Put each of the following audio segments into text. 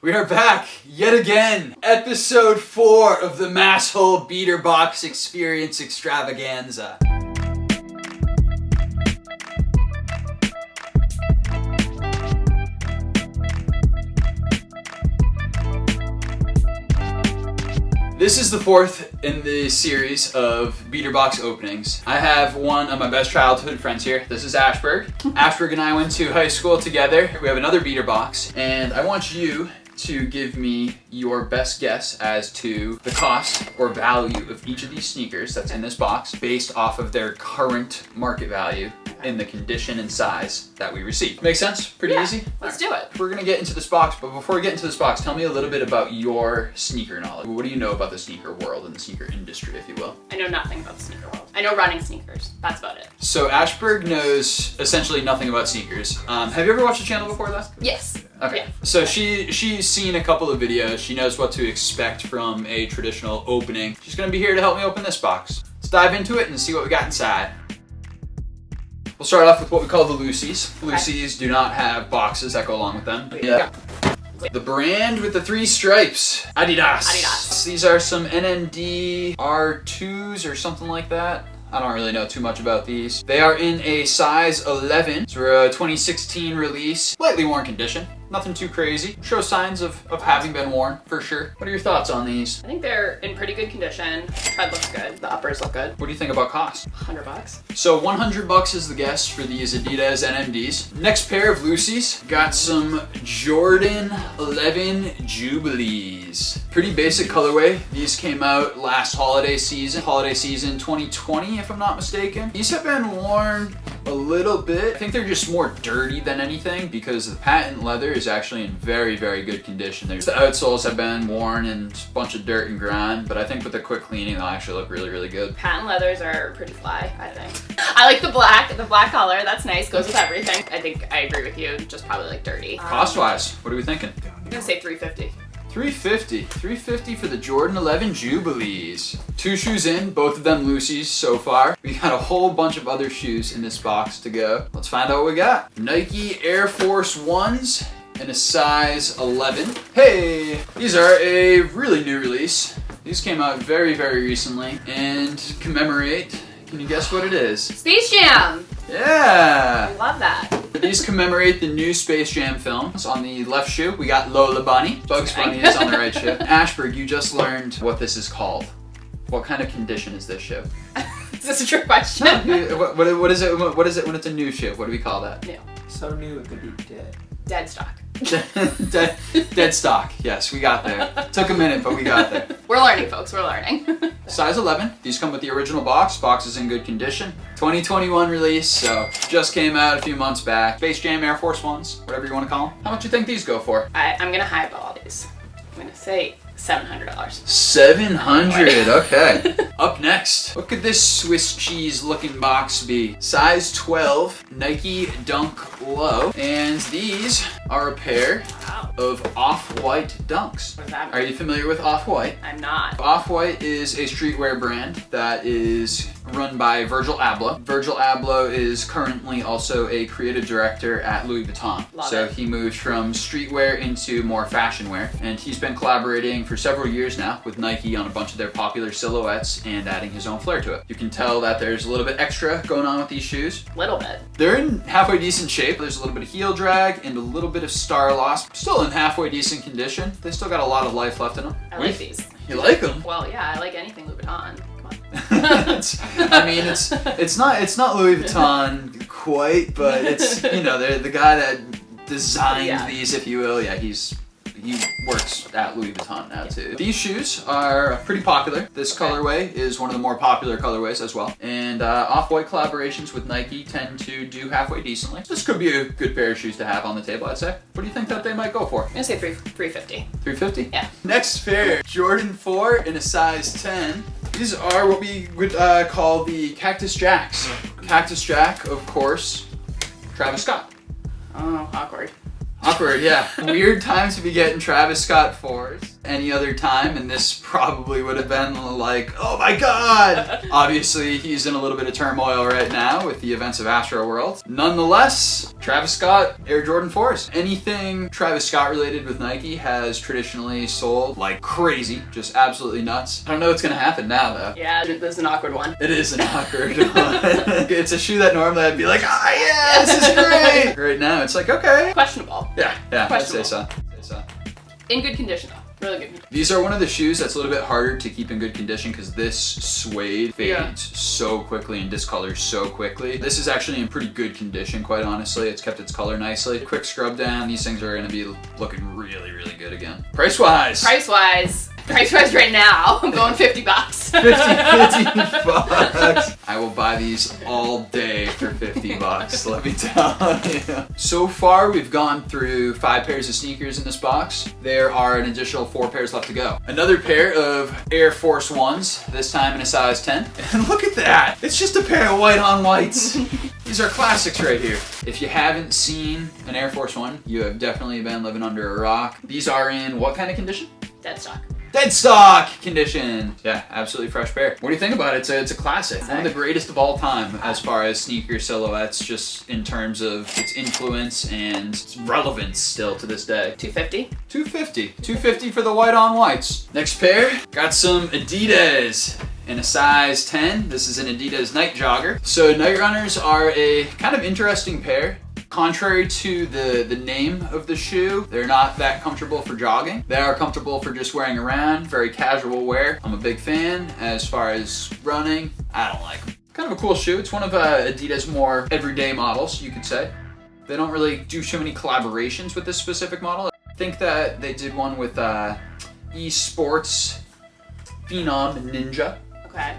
We are back yet again. Episode 4 of the MASSHOLE Beater Box Experience Extravaganza. This is the 4th in the series of beater box openings. I have one of my best childhood friends here. This is Ashberg. Ashberg and I went to high school together. We have another beater box, and I want you to give me your best guess as to the cost or value of each of these sneakers that's in this box based off of their current market value in the condition and size that we received. Make sense? Pretty easy? Let's do it. We're gonna get into this box, but before we get into this box, tell me a little bit about your sneaker knowledge. What do you know about the sneaker world and the sneaker industry, if you will? I know nothing about the sneaker world. I know running sneakers. That's about it. So Ashberg knows essentially nothing about sneakers. Have you ever watched the channel before that? Yes. Okay. Yeah. So she's seen a couple of videos. She knows what to expect from a traditional opening. She's gonna be here to help me open this box. Let's dive into it and see what we got inside. We'll start off with what we call the loosies. Okay. Loosies do not have boxes that go along with them. Yeah. The brand with the 3 stripes, Adidas. Adidas. These are some NMD R2s or something like that. I don't really know too much about these. They are in a size 11. It's a 2016 release. Slightly worn condition. Nothing too crazy. Show signs of having been worn, for sure. What are your thoughts on these? I think they're in pretty good condition. Tread looks good. The uppers look good. What do you think about cost? $100. So $100 is the guess for these Adidas NMDs. Next pair of loosies, got some Jordan 11 Jubilees. Pretty basic colorway. These came out last holiday season 2020 if I'm not mistaken. These have been worn a little bit. I think they're just more dirty than anything because the patent leather is actually in very, very good condition. The outsoles have been worn and a bunch of dirt and grime, but I think with a quick cleaning they'll actually look really, really good. Patent leathers are pretty fly, I think. I like the black color. That's nice. Goes with everything. I think I agree with you. Just probably like dirty. Cost-wise, what are we thinking? I'm gonna say $350. $350 for the Jordan 11 Jubilees. 2 shoes in, both of them loosies so far. We got a whole bunch of other shoes in this box to go. Let's find out what we got. Nike Air Force 1s in a size 11. Hey, these are a really new release. These came out very, very recently and commemorate, can you guess what it is? Space Jam! Yeah! I love that. These commemorate the new Space Jam films. On the left shoe, we got Lola Bunny. Bugs Bunny is on the right shoe. Ashberg, you just learned what this is called. What kind of condition is this shoe? Is this a trick question? What is it? What is it when it's a new shoe? What do we call that? New. So new it could be dead. Dead stock. Dead stock. Yes, we got there. Took a minute, but we got there. We're learning, folks. We're learning. Size 11. These come with the original box. Box is in good condition. 2021 release, so just came out a few months back. Space Jam Air Force 1s, whatever you want to call them. How much do you think these go for? I'm gonna highball all these. I'm gonna say $700. $700, okay. Up next, what could this Swiss cheese looking box be? Size 12, Nike Dunk Low, and these are a pair of Off-White Dunks. What does that mean? Are you familiar with Off-White? I'm not. Off-White is a streetwear brand that is run by Virgil Abloh. Virgil Abloh is currently also a creative director at Louis Vuitton. Love it. He moved from streetwear into more fashion wear, and he's been collaborating for several years now with Nike on a bunch of their popular silhouettes and adding his own flair to it. You can tell that there's a little bit extra going on with these shoes. Little bit. They're in halfway decent shape. There's a little bit of heel drag and a little bit of star loss. Still in halfway decent condition. They still got a lot of life left in them. I like these. You like them? Well, yeah, I like anything Louis Vuitton. Come on. it's not Louis Vuitton quite, but it's, you know, they're the guy that designed these, if you will. Yeah, he works at Louis Vuitton now too. These shoes are pretty popular. This colorway is one of the more popular colorways as well. And Off-White collaborations with Nike tend to do halfway decently. This could be a good pair of shoes to have on the table, I'd say. What do you think that they might go for? I'm gonna say $350. $350? Yeah. Next pair, Jordan 4 in a size 10. These are what we would call the Cactus Jacks. Cactus Jack, of course, Travis Scott. Oh, awkward. Awkward, yeah. Weird times to be getting Travis Scott 4s. any other time, and this probably would have been like, oh my god! Obviously, he's in a little bit of turmoil right now with the events of Astroworld. Nonetheless, Travis Scott, Air Jordan 4s. Anything Travis Scott related with Nike has traditionally sold like crazy, just absolutely nuts. I don't know what's gonna happen now though. Yeah, this is an awkward one. It is an awkward one. It's a shoe that normally I'd be like, ah yeah, this is great! Right now, it's like, okay. Questionable. Yeah, I'd say so. In good condition though, really good condition. These are one of the shoes that's a little bit harder to keep in good condition because this suede fades so quickly and discolors so quickly. This is actually in pretty good condition, quite honestly. It's kept its color nicely. Quick scrub down, these things are gonna be looking really, really good again. Price-wise. Price-wise right now, I'm going $50. 50 bucks. I will buy these all day for 50 bucks, let me tell you. So far, we've gone through 5 pairs of sneakers in this box. There are an additional 4 pairs left to go. Another pair of Air Force Ones, this time in a size 10. And look at that, it's just a pair of white on whites. These are classics right here. If you haven't seen an Air Force One, you have definitely been living under a rock. These are in what kind of condition? Dead stock. Dead stock condition. Yeah, absolutely fresh pair. What do you think about it? It's a classic. One of the greatest of all time as far as sneaker silhouettes, just in terms of its influence and its relevance still to this day. $250. $250 for the white on whites. Next pair, got some Adidas in a size 10. This is an Adidas night jogger. So night runners are a kind of interesting pair. Contrary to the name of the shoe, they're not that comfortable for jogging. They are comfortable for just wearing around, very casual wear. I'm a big fan. As far as running, I don't like them. Kind of a cool shoe. It's one of Adidas' more everyday models, you could say. They don't really do too many collaborations with this specific model. I think that they did one with esports phenom Ninja. Okay.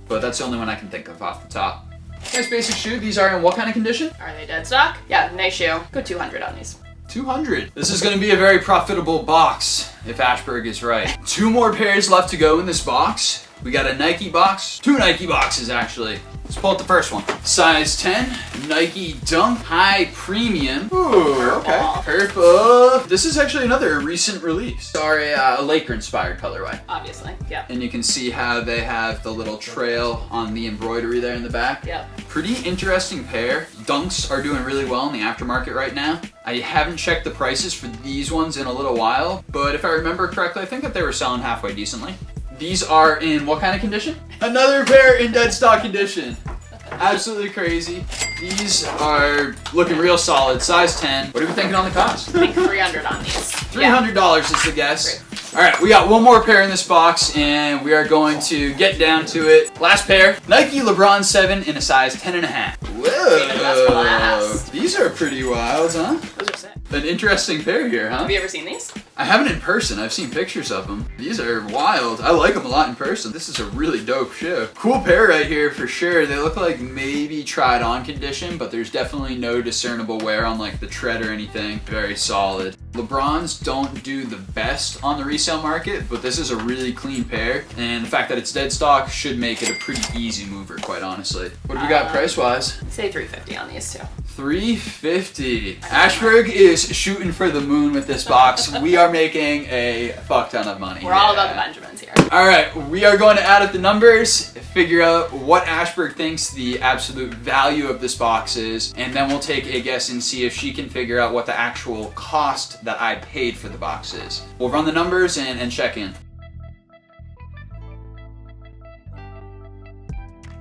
But that's the only one I can think of off the top. Nice basic shoe. These are in what kind of condition? Are they dead stock? Yeah, nice shoe. Go 200 on these. 200. This is going to be a very profitable box, if Ashberg is right. 2 more pairs left to go in this box. We got a Nike box. 2 Nike boxes, actually. Let's pull out the first one. Size 10, Nike Dunk High Premium. Ooh, okay. Purple. This is actually another recent release. Sorry, a Laker-inspired colorway. Obviously, yeah. And you can see how they have the little trail on the embroidery there in the back. Yep. Pretty interesting pair. Dunks are doing really well in the aftermarket right now. I haven't checked the prices for these ones in a little while, but if I remember correctly, I think that they were selling halfway decently. These are in what kind of condition? Another pair in dead stock condition. Absolutely crazy. These are looking real solid. Size 10. What are we thinking on the cost? I think 300 on these. $300 is the guess. All right, we got one more pair in this box, and we are going to get down to it. Last pair, Nike Lebron 7 in a size 10.5. Whoa! These are pretty wild, huh? Those are sick. An interesting pair here, huh? Have you ever seen these? I haven't in person. I've seen pictures of them. These are wild. I like them a lot in person. This is a really dope shoe. Cool pair right here for sure. They look like maybe tried on condition, but there's definitely no discernible wear on like the tread or anything. Very solid. Lebrons don't do the best on the resale market, but this is a really clean pair, and the fact that it's dead stock should make it a pretty easy mover, quite honestly. What do we got price-wise? Say 350 on these two. 350. Ashberg is shooting for the moon with this box. We are making a fuck ton of money. We're all about the Benjamins here. All right, we are going to add up the numbers, figure out what Ashberg thinks the absolute value of this box is, and then we'll take a guess and see if she can figure out what the actual cost that I paid for the box is. We'll run the numbers and check in.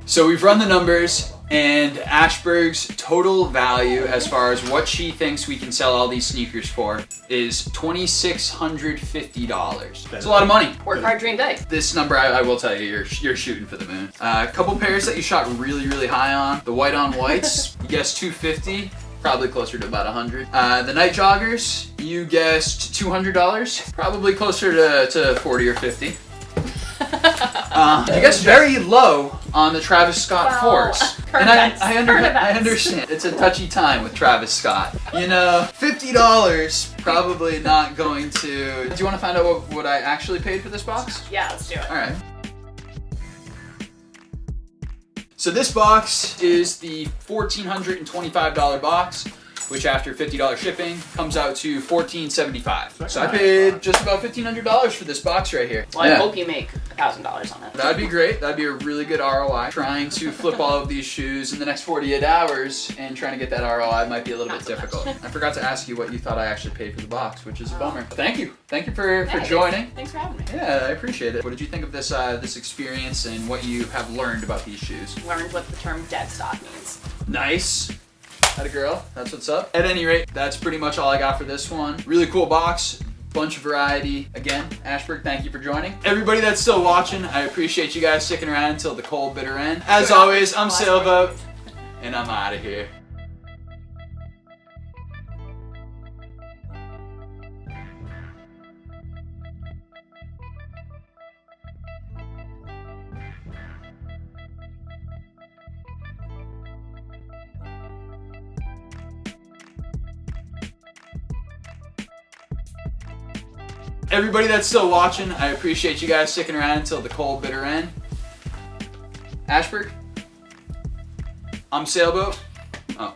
So we've run the numbers, and Ashberg's total value as far as what she thinks we can sell all these sneakers for is $2,650. That's a lot of money. Work hard, dream big. This number, I will tell you, you're shooting for the moon. A couple pairs that you shot really, really high on. The white on whites, you guessed 250. Probably closer to about 100. The night joggers, you guessed $200. Probably closer to 40 or 50. You guessed very low on the Travis Scott 4s. And I understand. It's a touchy time with Travis Scott. You know, $50 probably not going to... Do you want to find out what I actually paid for this box? Yeah, let's do it. All right. So this box is the $1,425 box. which after $50 shipping comes out to $14.75. So I paid just about $1,500 for this box right here. Well, I hope you make $1,000 on it. That'd be great. That'd be a really good ROI. Trying to flip all of these shoes in the next 48 hours and trying to get that ROI might be a little bit difficult. I forgot to ask you what you thought I actually paid for the box, which is a bummer. Thank you. Thank you for joining. Thanks for having me. Yeah, I appreciate it. What did you think of this this experience and what you have learned about these shoes? Learned what the term dead stock means. Nice. Atta girl. That's what's up. At any rate, that's pretty much all I got for this one. Really cool box. Bunch of variety. Again, Ashberg, thank you for joining. Everybody that's still watching, I appreciate you guys sticking around until the cold, bitter end. As always, I'm Sailboat, and I'm out of here. Everybody that's still watching, I appreciate you guys sticking around until the cold, bitter end. Ashberg, I'm Sailboat. Oh.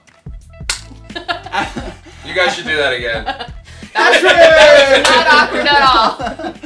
You guys should do that again. That was not awkward at all.